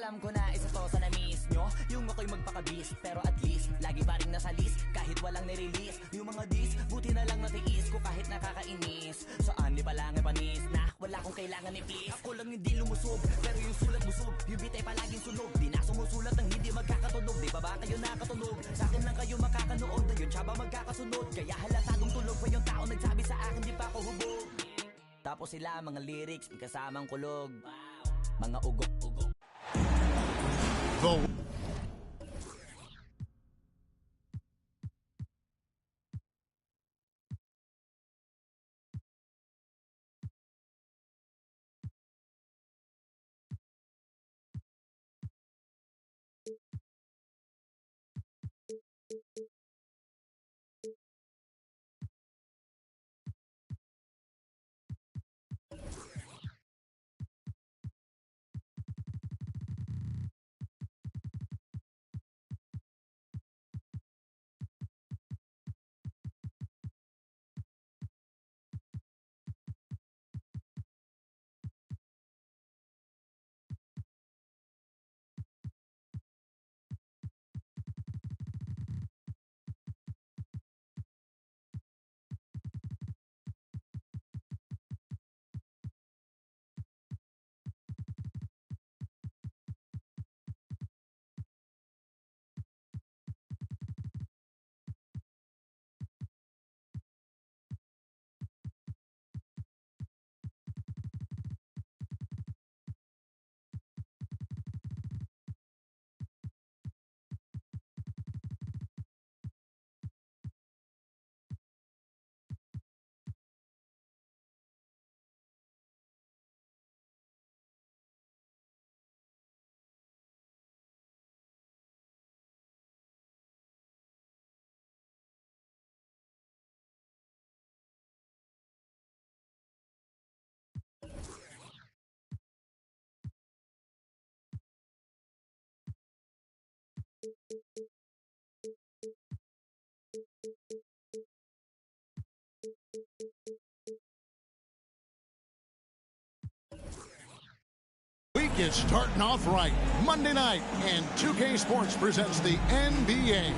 Alam ko na isa to sa na-miss nyo, yung ako'y magpakabis, pero at least lagi pa rin nasa list, kahit walang nirelease. Yung mga dis, buti na lang natiis ko kahit nakakainis. Saan di pa lang ay panis na wala kong kailangan ni please. Ako lang hindi lumusog, pero yung sulat busog, yung bitay palaging sunog. Di na sumusulat ng hindi magkakatunog, di ba ba kayo nakatunog? Sa akin lang kayo makakanood, na yun siya ba magkakasunod? Kaya halatadong tulog pa yung tao nagsabi sa akin di pa ako hubog. Tapos sila mga lyrics, may kasamang kulog, mga ugok-ugok. Week is starting off right. Monday night, and 2K Sports presents the NBA.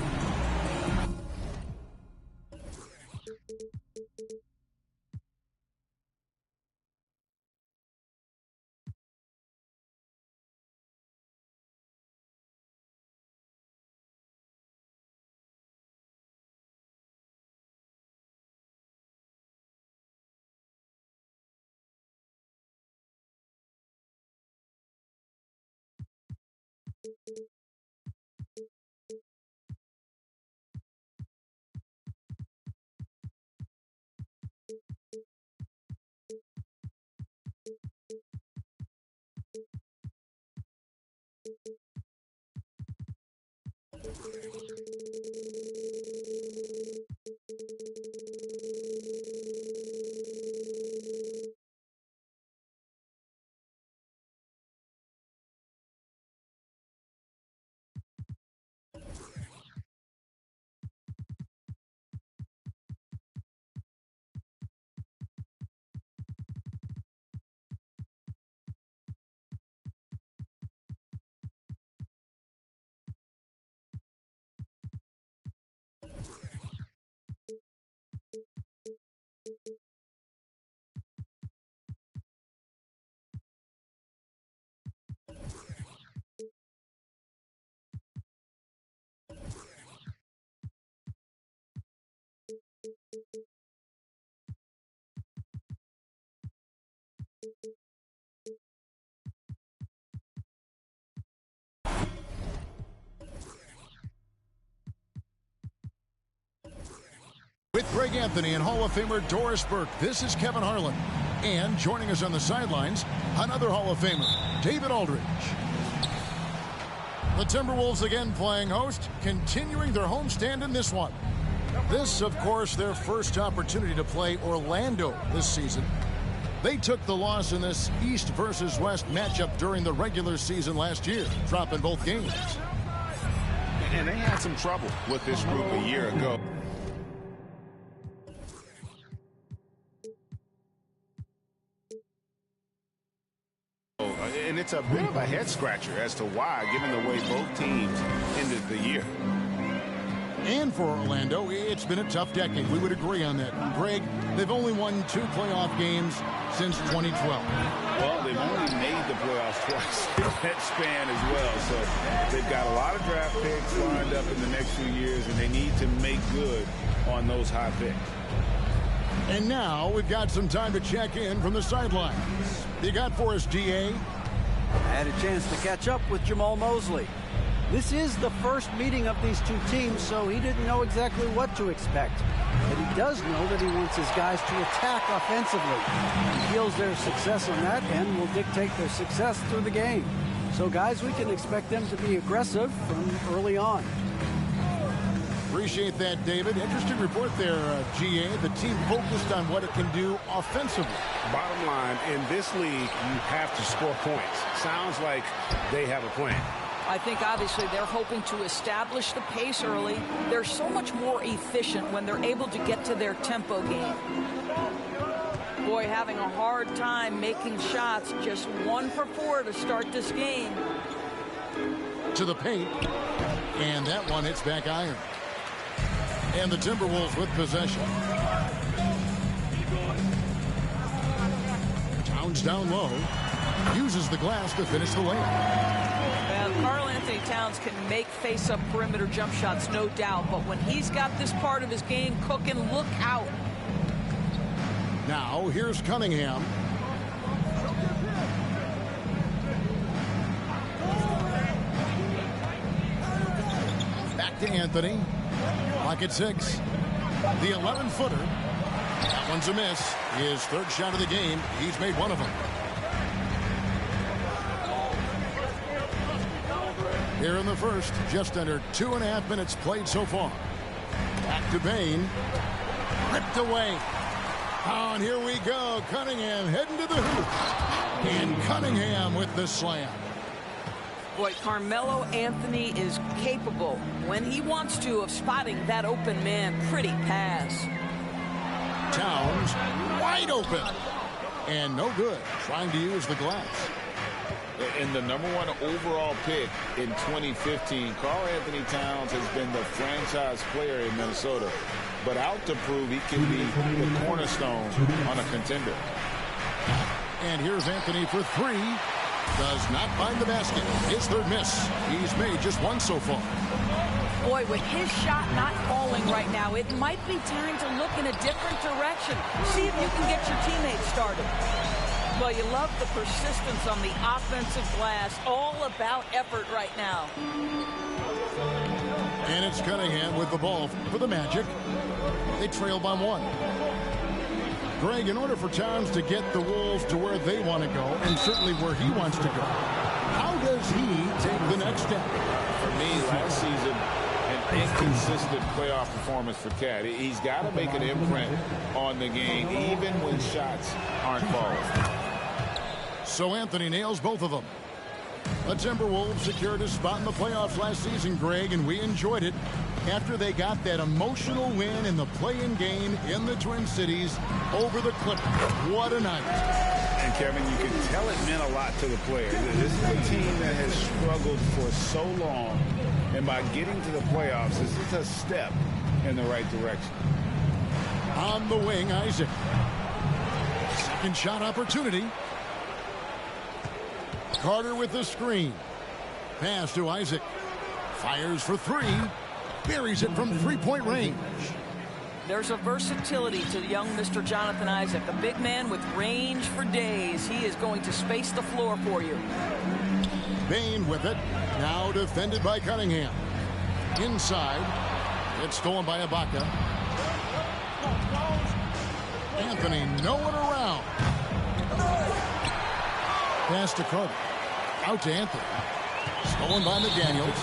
With Greg Anthony and Hall of Famer Doris Burke, this is Kevin Harlan. And joining us on the sidelines, another Hall of Famer, David Aldridge. The Timberwolves again playing host, continuing their homestand in this one. This, of course, their first opportunity to play Orlando this season. They took the loss in this East versus West matchup during the regular season last year, dropping both games. And they had some trouble with this group a year ago. and it's a bit of a head-scratcher as to why, given the way both teams ended the year. And for Orlando, it's been a tough decade. We would agree on that. Greg, they've only won 2 playoff games since 2012. Well, they've only made the playoffs twice in that span as well. So they've got a lot of draft picks lined up in the next few years, and they need to make good on those high picks. And now we've got some time to check in from the sidelines. You got for us, DA? I had a chance to catch up with Jamal Mosley. This is the first meeting of these two teams, so he didn't know exactly what to expect. But he does know that he wants his guys to attack offensively. He feels their success on that end will dictate their success through the game. So, guys, we can expect them to be aggressive from early on. Appreciate that, David. Interesting report there, GA. The team focused on what it can do offensively. Bottom line, in this league, you have to score points. Sounds like they have a plan. I think obviously they're hoping to establish the pace early. They're so much more efficient when they're able to get to their tempo game. Boy, having a hard time making shots. Just 1 for 4 to start this game. To the paint. And that one hits back iron. And the Timberwolves with possession. Towns down low. Uses the glass to finish the layup. Karl-Anthony Towns can make face-up perimeter jump shots, no doubt. But when he's got this part of his game cooking, look out. Now, here's Cunningham. Back to Anthony. Clock at 6. The 11-footer. That one's a miss. His 3rd shot of the game. He's made one of them. Here in the first, just under 2.5 minutes played so far. Back to Bain. Ripped away. Oh, and here we go. Cunningham heading to the hoop. And Cunningham with the slam. Boy, Carmelo Anthony is capable, when he wants to, of spotting that open man. Pretty pass. Towns wide open. And no good. Trying to use the glass. And the #1 overall pick in 2015, Karl-Anthony Towns has been the franchise player in Minnesota, but out to prove he can be the cornerstone on a contender. And here's Anthony for 3. Does not find the basket. His 3rd miss. He's made just 1 so far. Boy, with his shot not falling right now, it might be time to look in a different direction. See if you can get your teammates started. Well, you love the persistence on the offensive glass. All about effort right now. And it's Cunningham with the ball for the Magic. They trail by 1. Greg, in order for Towns to get the Wolves to where they want to go, and certainly where he wants to go, how does he take the next step? For me, last season, an inconsistent playoff performance for Cat. He's got to make an imprint on the game, even when shots aren't falling. So Anthony nails both of them. The Timberwolves secured a spot in the playoffs last season, Greg, and we enjoyed it after they got that emotional win in the play-in game in the Twin Cities over the Clippers. What a night. And, Kevin, you can tell it meant a lot to the players. This is a team that has struggled for so long, and by getting to the playoffs, this is a step in the right direction. On the wing, Isaac. Second shot opportunity. Carter with the screen. Pass to Isaac. Fires for 3. Buries it from 3-point range. There's a versatility to young Mr. Jonathan Isaac, a big man with range for days. He is going to space the floor for you. Bain with it. Now defended by Cunningham. Inside. It's stolen by Ibaka. Anthony nowhere around. Pass to Carter. Out to Anthony. Stolen by McDaniels.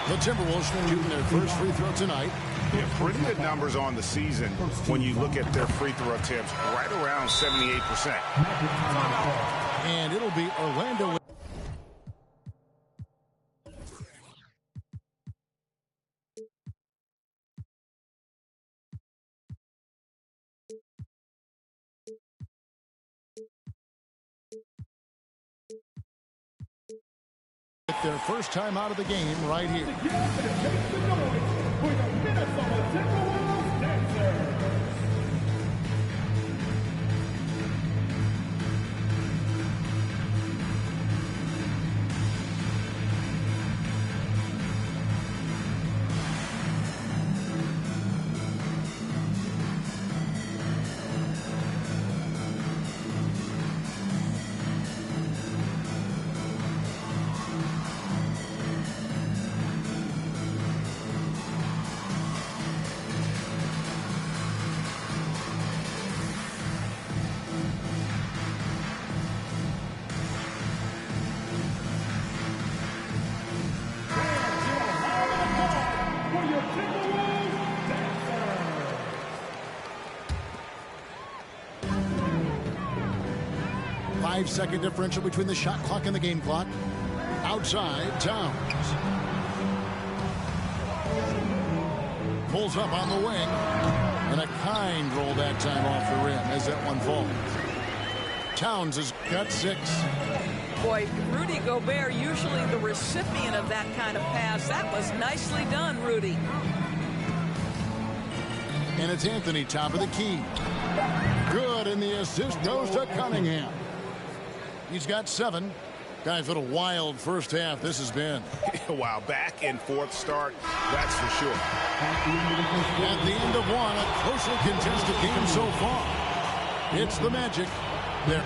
The Timberwolves shooting their first free throw tonight. Yeah, pretty good numbers on the season when you look at their free throw attempts, right around 78%. And it'll be Orlando. their first time out of the game right here. Five-second differential between the shot clock and the game clock. Outside, Towns. Pulls up on the wing. And a kind roll that time off the rim as that one falls. Towns has got 6. Boy, Rudy Gobert, usually the recipient of that kind of pass. That was nicely done, Rudy. And it's Anthony, top of the key. Good, and the assist goes to Cunningham. He's got 7. Guys, what a wild first half this has been. Wow, back and forth start, that's for sure. At the end of one, a closely contested game so far. It's the Magic. There.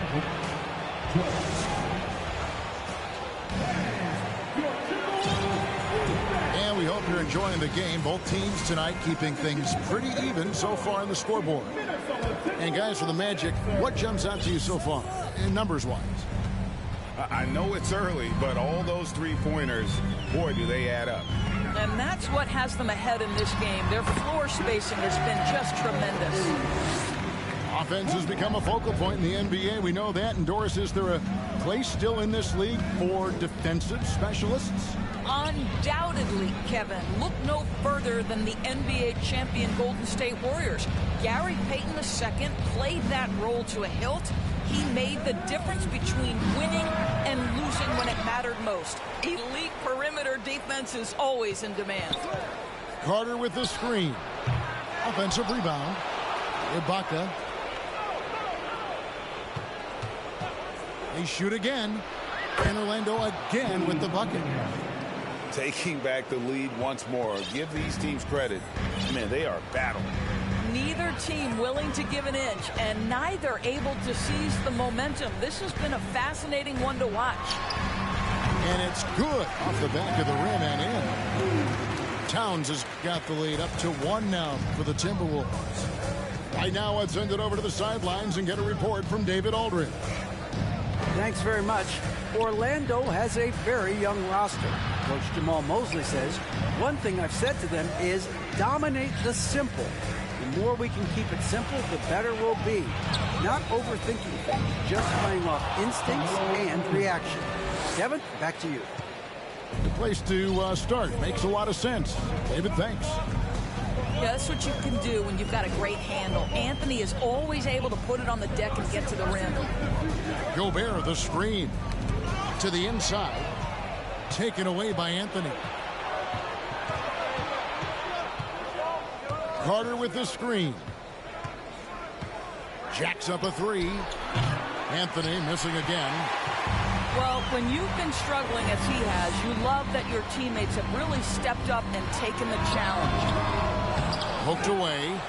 And we hope you're enjoying the game. Both teams tonight keeping things pretty even so far in the scoreboard. And guys, for the Magic, what jumps out to you so far, numbers-wise? I know it's early, but all those three-pointers, boy, do they add up. And that's what has them ahead in this game. Their floor spacing has been just tremendous. Offense has become a focal point in the NBA. We know that. And Doris, is there a place still in this league for defensive specialists? Undoubtedly, Kevin. Look no further than the NBA champion Golden State Warriors. Gary Payton II played that role to a hilt. He made the difference between winning and losing when it mattered most. Elite perimeter defense is always in demand. Carter with the screen. Offensive rebound. Ibaka. They shoot again. And Orlando again with the bucket. Taking back the lead once more. Give these teams credit. Man, they are battling. Neither team willing to give an inch, and neither able to seize the momentum. This has been a fascinating one to watch. And it's good off the back of the rim and in. Towns has got the lead up to 1 now for the Timberwolves. Right now, let's send it over to the sidelines and get a report from David Aldridge. Thanks very much. Orlando has a very young roster. Coach Jamal Mosley says, one thing I've said to them is dominate the simple. The more we can keep it simple, the better we'll be. Not overthinking things, just playing off instincts and reaction. Kevin, back to you. The place to start. Makes a lot of sense. David, thanks. Yeah, that's what you can do when you've got a great handle. Anthony is always able to put it on the deck and get to the rim. Gobert, the screen. To the inside. Taken away by Anthony. Carter with the screen. Jacks up a 3. Anthony missing again. Well, when you've been struggling as he has, you love that your teammates have really stepped up and taken the challenge. Hooked away.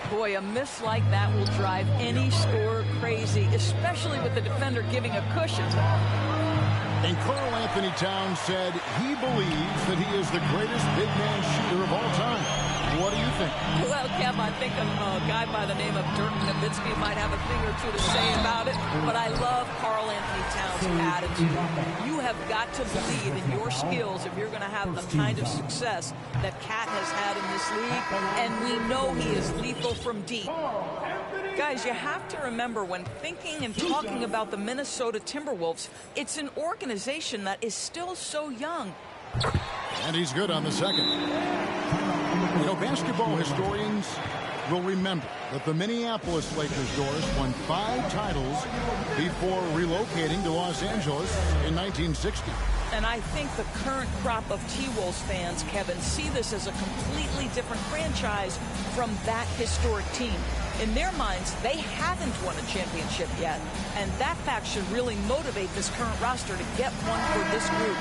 Boy, a miss like that will drive any scorer crazy, especially with the defender giving a cushion. And Karl Anthony Towns said he believes that he is the greatest big man shooter of all time. What do you think? Well, Kev, I think a guy by the name of Dirk Nowitzki might have a thing or two to say about it, but I love Karl Anthony Towns' attitude. You have got to believe in your skills if you're going to have the kind of success that Cat has had in this league, and we know he is lethal from deep. Guys, you have to remember when thinking and talking about the Minnesota Timberwolves, it's an organization that is still so young. And he's good on the second. You know, basketball historians will remember that the Minneapolis Lakers, Doris, won 5 titles before relocating to Los Angeles in 1960. And I think the current crop of T-Wolves fans, Kevin, see this as a completely different franchise from that historic team. In their minds, they haven't won a championship yet, and that fact should really motivate this current roster to get one for this group.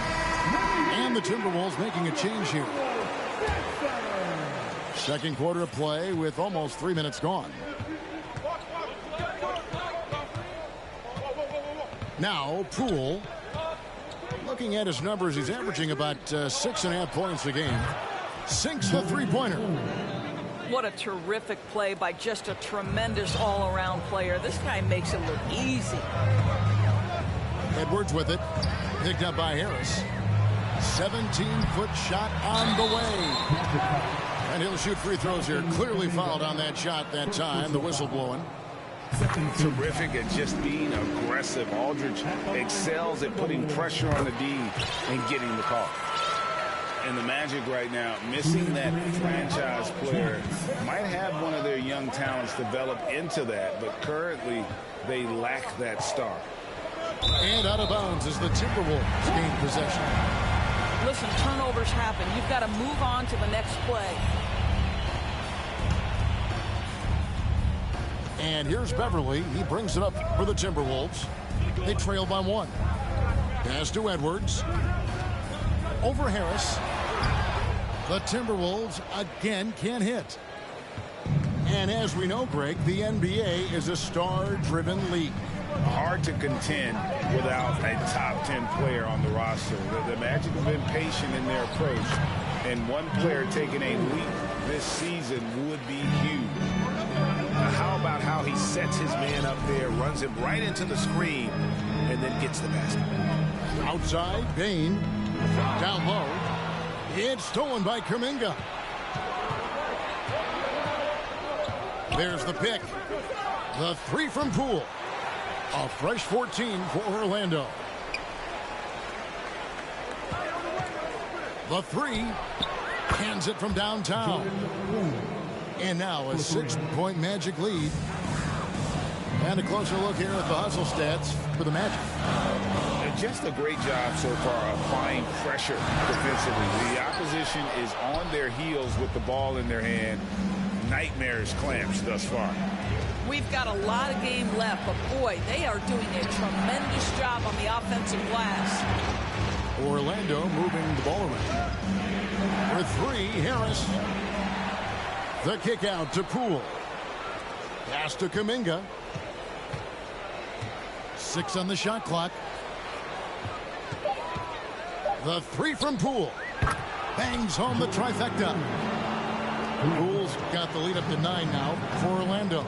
And the Timberwolves making a change here. Second quarter of play with almost 3 minutes gone. Now, Poole. Looking at his numbers, he's averaging about 6.5 points a game. Sinks the three-pointer. What a terrific play by just a tremendous all-around player. This guy makes it look easy. Edwards with it. Picked up by Harris. 17-foot shot on the way. And he'll shoot free throws here. Clearly fouled on that shot that time. The whistle blowing. Terrific at just being aggressive. Aldridge excels at putting pressure on the D and getting the call. And the Magic right now, missing that franchise player, might have one of their young talents develop into that, but currently they lack that star. And out of bounds as the Timberwolves gain possession. Listen, turnovers happen. You've got to move on to the next play. And here's Beverly. He brings it up for the Timberwolves. They trail by 1. Pass to Edwards. Over Harris. The Timberwolves again can't hit. And as we know, Greg, the NBA is a star-driven league. Hard to contend without a top 10 player on the roster. The Magic have been patient in their approach, and one player taking a leap this season would be huge. Now, how about how he sets his man up there, runs him right into the screen, and then gets the basket? Outside, Bain. Down low. It's stolen by Kuminga. There's the pick. The three from Poole. A fresh 14 for Orlando. The three. Hands it from downtown. And now a 6-point Magic lead. And a closer look here at the hustle stats for the Magic. Just a great job so far applying pressure defensively. The opposition is on their heels with the ball in their hand. Nightmares clamps thus far. We've got a lot of game left, but boy, they are doing a tremendous job on the offensive glass. Orlando moving the ball around. For three, Harris. The kick out to Poole. Pass to Kuminga. 6 on the shot clock. The three from Poole. Bangs home the trifecta. Poole's got the lead up to 9 now for Orlando.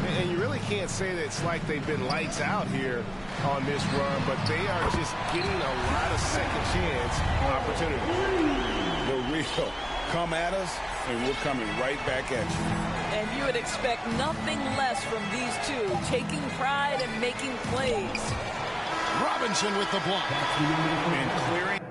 And you really can't say that it's like they've been lights out here on this run, but they are just getting a lot of second chance opportunity. The real come at us, and we're coming right back at you. And you would expect nothing less from these two, taking pride and making plays. Robinson with the block. And clearing.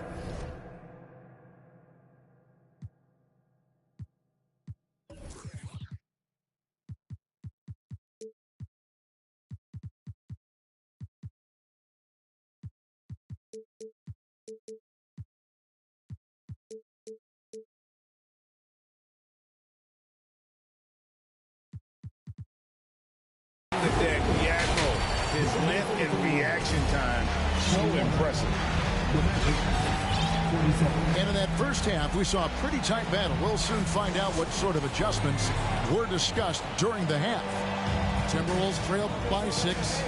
The Admiral, his length and reaction time, so impressive. And in that first half, we saw a pretty tight battle. We'll soon find out what sort of adjustments were discussed during the half. Timberwolves trailed by 6.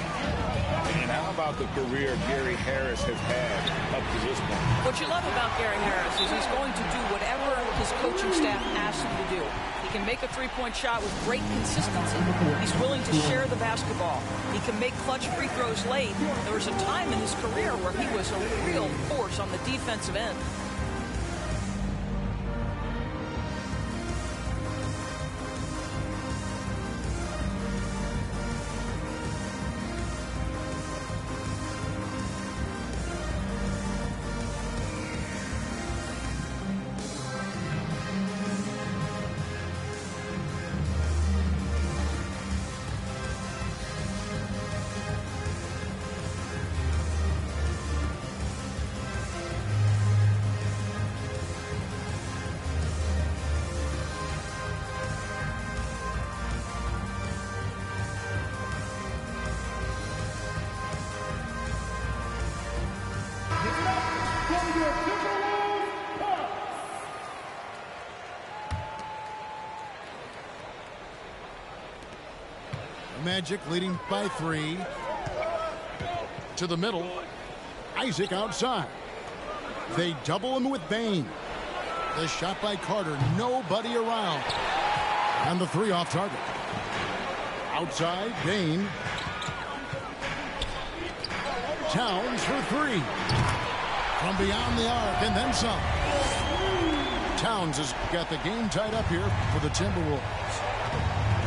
And how about the career Gary Harris has had up to this point? What you love about Gary Harris is he's going to do whatever his coaching staff asks him to do. He can make a three-point shot with great consistency. He's willing to share the basketball. He can make clutch free throws late. There was a time in his career where he was a real force on the defensive end. Magic leading by 3. To the middle. Isaac outside. They double him with Bain. The shot by Carter. Nobody around. And the 3 off target. Outside, Bain. Towns for 3. From beyond the arc and then some. Towns has got the game tied up here for the Timberwolves.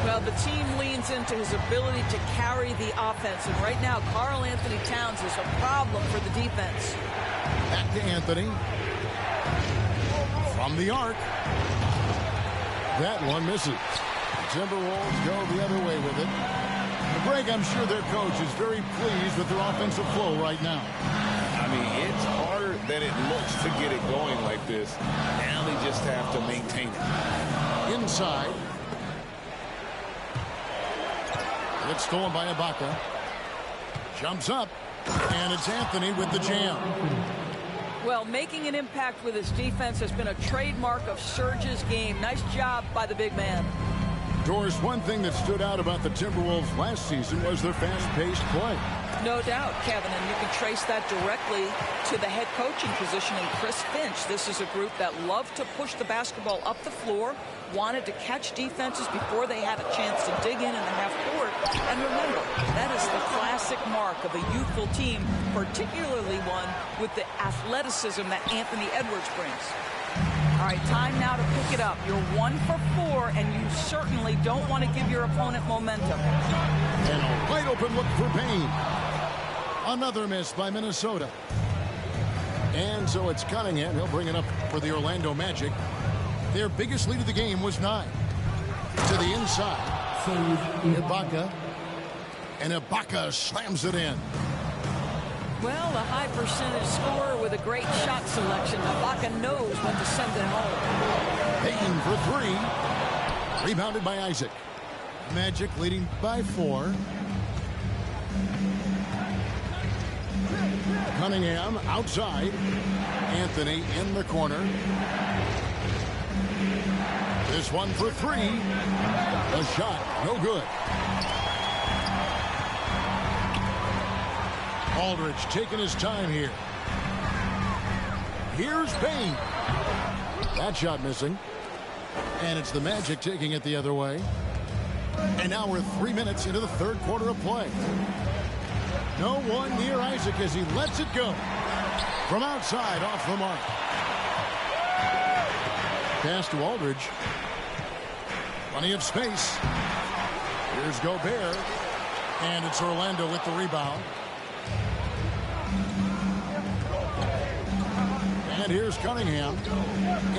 Well, the team leans into his ability to carry the offense. And right now, Karl Anthony Towns is a problem for the defense. Back to Anthony. From the arc. That one misses. The Timberwolves go the other way with it. Greg, I'm sure their coach is very pleased with their offensive flow right now. I mean, it's harder than it looks to get it going like this. Now they just have to maintain it. Inside. It's stolen by Ibaka. Jumps up. And it's Anthony with the jam. Well, making an impact with his defense has been a trademark of Serge's game. Nice job by the big man. Doris, one thing that stood out about the Timberwolves last season was their fast-paced play. No doubt, Kevin, and you can trace that directly to the head coaching position in Chris Finch. This is a group that loved to push the basketball up the floor, wanted to catch defenses before they had a chance to dig in the half court. And remember, that is the classic mark of a youthful team, particularly one with the athleticism that Anthony Edwards brings. All right, time now to pick it up. You're 1 for 4, and you certainly don't want to give your opponent momentum. And a wide open look for Payne. Another miss by Minnesota. And so it's Cunningham. He'll bring it up for the Orlando Magic. Their biggest lead of the game was 9. To the inside. Ibaka. And Ibaka slams it in. Well, a high percentage scorer with a great shot selection. Ibaka knows when to send it home. Payne for 3. Rebounded by Isaac. Magic leading by 4. Cunningham outside. Anthony in the corner. This one for 3. A shot, no good. Aldridge taking his time here. Here's Payne. That shot missing. And it's the Magic taking it the other way. And now we're 3 minutes into the third quarter of play. No one near Isaac as he lets it go. From outside, off the mark. Pass to Aldridge. Plenty of space. Here's Gobert. And it's Orlando with the rebound. And here's Cunningham.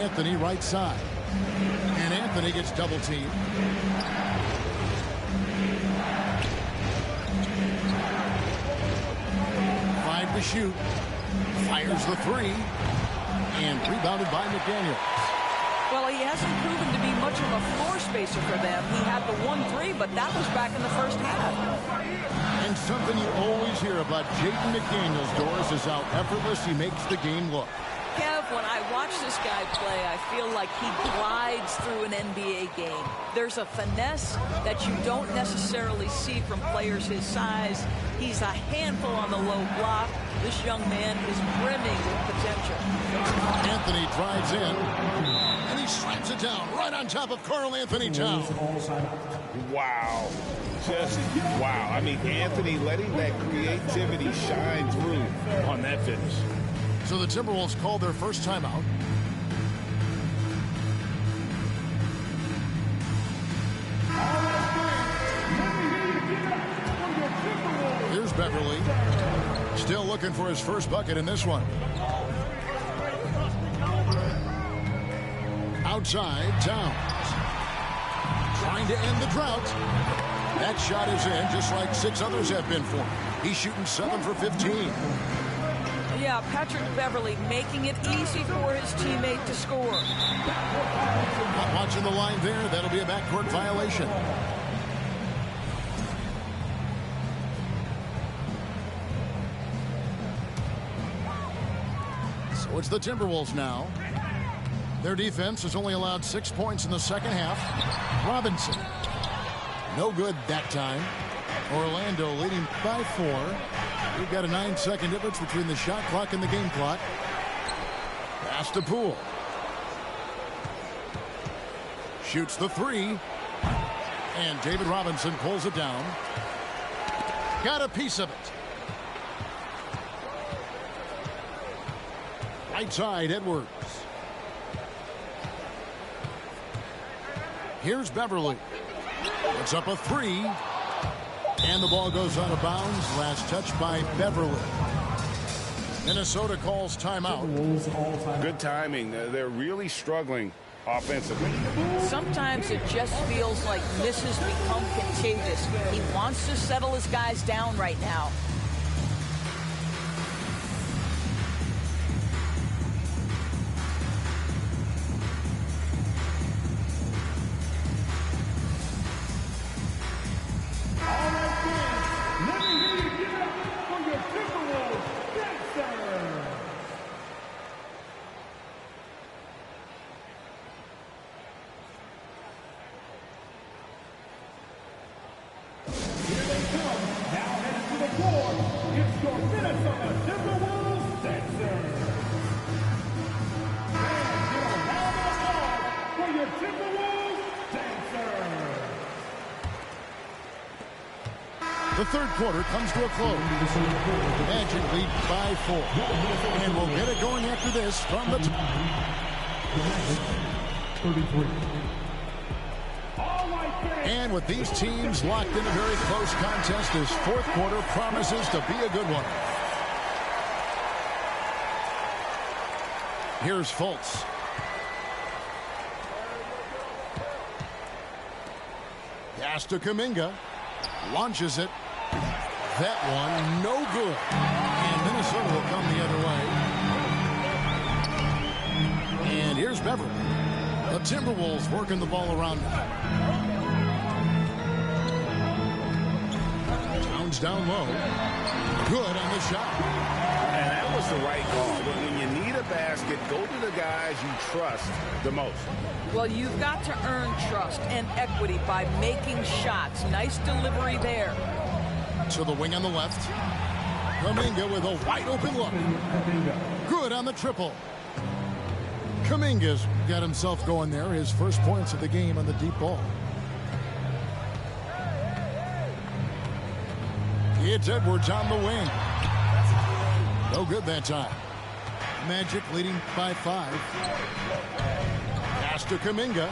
Anthony right side. And Anthony gets double teamed. To shoot. Fires the 3. And rebounded by McDaniel. Well, he hasn't proven to be much of a floor spacer for them. He had the 1-3, but that was back in the first half. And something you always hear about Jaden McDaniels, Doris, is how effortless he makes the game look. Kev, when I watch this guy play, I feel like he glides through an NBA game. There's a finesse that you don't necessarily see from players his size. He's a handful on the low block. This young man is brimming with potential. Anthony drives in, and he slams it down right on top of Karl Anthony Towns. Wow. Just wow. I mean, Anthony letting that creativity shine through on that finish. So the Timberwolves called their first timeout. Here's Beverly. Still looking for his first bucket in this one. Outside, Towns. Trying to end the drought. That shot is in, just like 6 others have been for him. He's shooting 7 for 15. Yeah, Patrick Beverly making it easy for his teammate to score. Watching the line there, that'll be a backcourt violation. So So it's the Timberwolves now. Their defense has only allowed 6 points in the second half. Robinson. No good that time. Orlando leading by 4. We've got a 9-second difference between the shot clock and the game clock. Pass to Poole. Shoots the 3. And David Robinson pulls it down. Got a piece of it. Right side, Edwards. Here's Beverly. Puts up a 3. And the ball goes out of bounds. Last touch by Beverly. Minnesota calls timeout. Good timing. They're really struggling offensively. Sometimes it just feels like misses become contagious. He wants to settle his guys down right now. The third quarter comes to a close. Magic lead by 4. And we'll get it going after this from the 33. And with these teams locked in a very close contest, this fourth quarter promises to be a good one. Here's Fultz. Pass to Kuminga. Launches it. That one, no good. And Minnesota will come the other way. And here's Beverly. The Timberwolves working the ball around now. Towns down low. Good on the shot. And that was the right call. But when you need a basket, go to the guys you trust the most. Well, you've got to earn trust and equity by making shots. Nice delivery there. To the wing on the left. Kuminga with a wide open look. Good on the triple. Kuminga's got himself going there. His first points of the game on the deep ball. It's Edwards on the wing. No good that time. Magic leading by 5. Pass to Kuminga.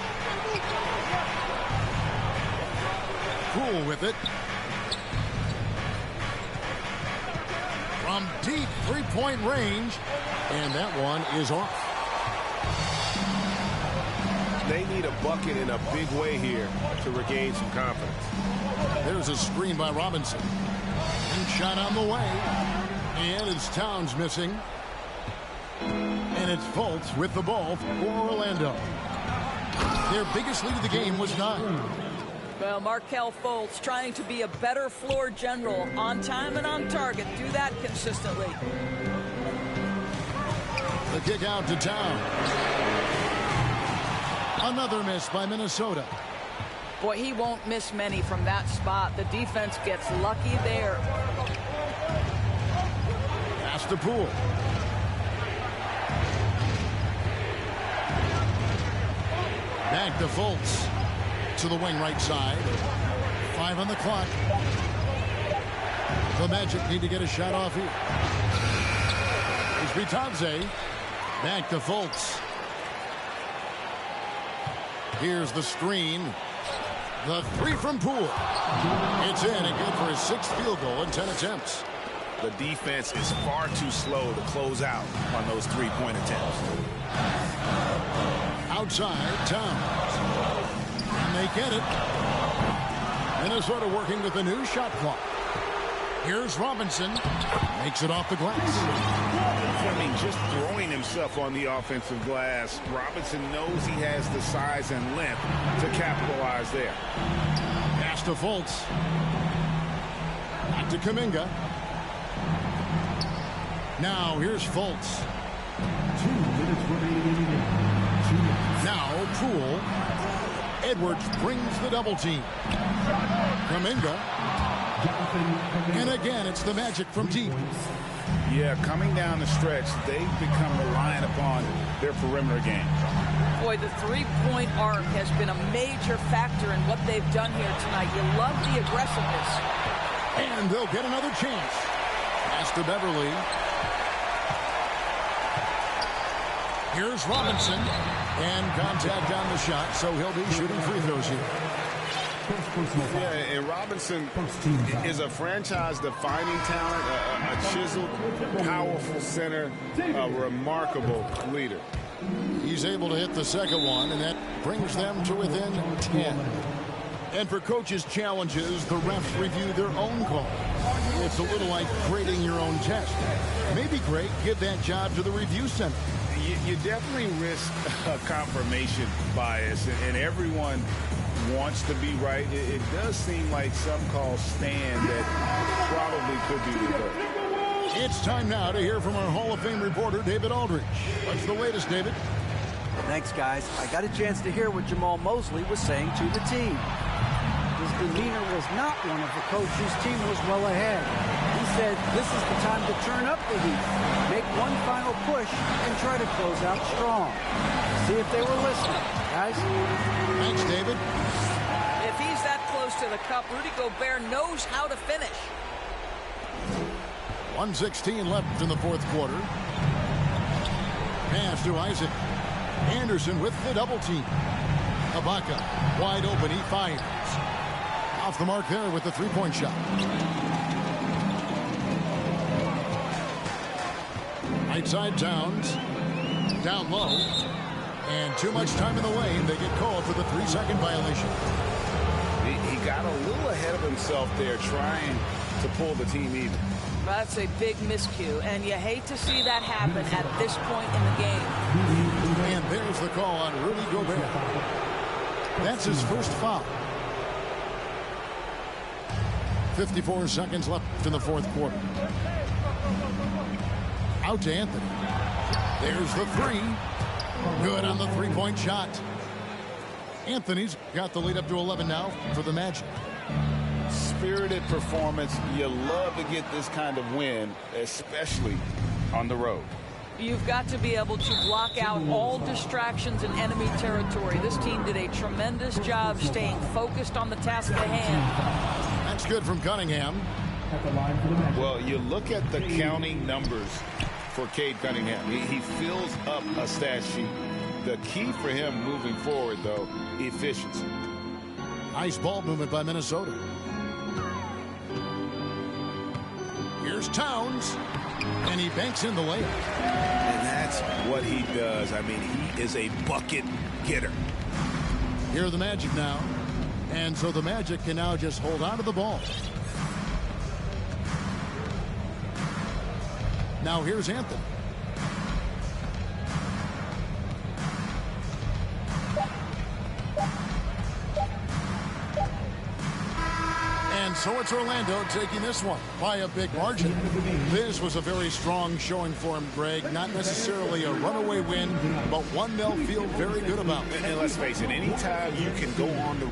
Poole with it. From deep three-point range. And that one is off. They need a bucket in a big way here to regain some confidence. There's a screen by Robinson. And shot on the way. And it's Towns missing. And it's Fultz with the ball for Orlando. Their biggest lead of the game was 9. Well, Markelle Fultz trying to be a better floor general, on time and on target. Do that consistently. The kick out to Towns. Another miss by Minnesota. Boy, he won't miss many from that spot. The defense gets lucky there. Pass to Poole. Back to Fultz. To the wing right side. 5 on the clock. The Magic need to get a shot off here. It's Bitadze. Back to Fultz. Here's the screen. The 3 from Poole. It's in and good for his 6th field goal in 10 attempts. The defense is far too slow to close out on those three-point attempts. Outside, Towns. And they get it. Minnesota working with a new shot clock. Here's Robinson. Makes it off the glass. I mean, just throwing himself on the offensive glass. Robinson knows he has the size and length to capitalize there. Pass to Fultz. Back to Kuminga. Now here's Fultz. Now Poole. Edwards brings the double team. Kuminga. And again, it's the Magic from deep. Yeah, coming down the stretch, they've become reliant upon their perimeter game. Boy, the three-point arc has been a major factor in what they've done here tonight. You love the aggressiveness. And they'll get another chance. Pass to Beverly. Here's Robinson. And contact on the shot, so he'll be shooting free throws here. Yeah, and Robinson is a franchise-defining talent, a chiseled, powerful center, a remarkable leader. He's able to hit the second one, and that brings them to within 10. And for coaches' challenges, the refs review their own call. It's a little like grading your own test. Maybe great, give that job to the review center. You definitely risk a confirmation bias, and everyone wants to be right. It does seem like some calls stand that probably could be reversed. It's time now to hear from our Hall of Fame reporter, David Aldridge. What's the latest, David? Thanks, guys. I got a chance to hear what Jamal Mosley was saying to the team. His demeanor was not one of the coach whose team was well ahead. He said this is the time to turn up the heat, make one final push, and try to close out strong. See if they were listening, guys. Thanks, David. If he's that close to the cup, Rudy Gobert knows how to finish. 1:16 left in the fourth quarter. Pass to Isaac. Anderson with the double team. Ibaka wide open. He fires. Off the mark there with the three-point shot. Right side Towns. Down low. And too much time in the lane. They get called for the 3-second violation. He got a little ahead of himself there trying to pull the team even. That's a big miscue, and you hate to see that happen at this point in the game. And there's the call on Rudy Gobert. That's his first foul. 54 seconds left in the fourth quarter. Out to Anthony. There's the three. Good on the three-point shot. Anthony's got the lead up to 11 now for the Magic. Spirited performance. You love to get this kind of win, especially on the road. You've got to be able to block out all distractions in enemy territory. This team did a tremendous job staying focused on the task at hand. That's good from Cunningham. Well, you look at the counting numbers for Cade Cunningham. He fills up a stat sheet. The key for him moving forward, though, efficiency. Nice ball movement by Minnesota. Here's Towns. And he banks in the layup. And that's what he does. I mean, he is a bucket getter. Here are the Magic now. And so the Magic can now just hold on to the ball. Now here's Anthony. And so it's Orlando taking this one by a big margin. This was a very strong showing for him, Greg. Not necessarily a runaway win, but one they'll feel very good about. And let's face it, anytime you can go on the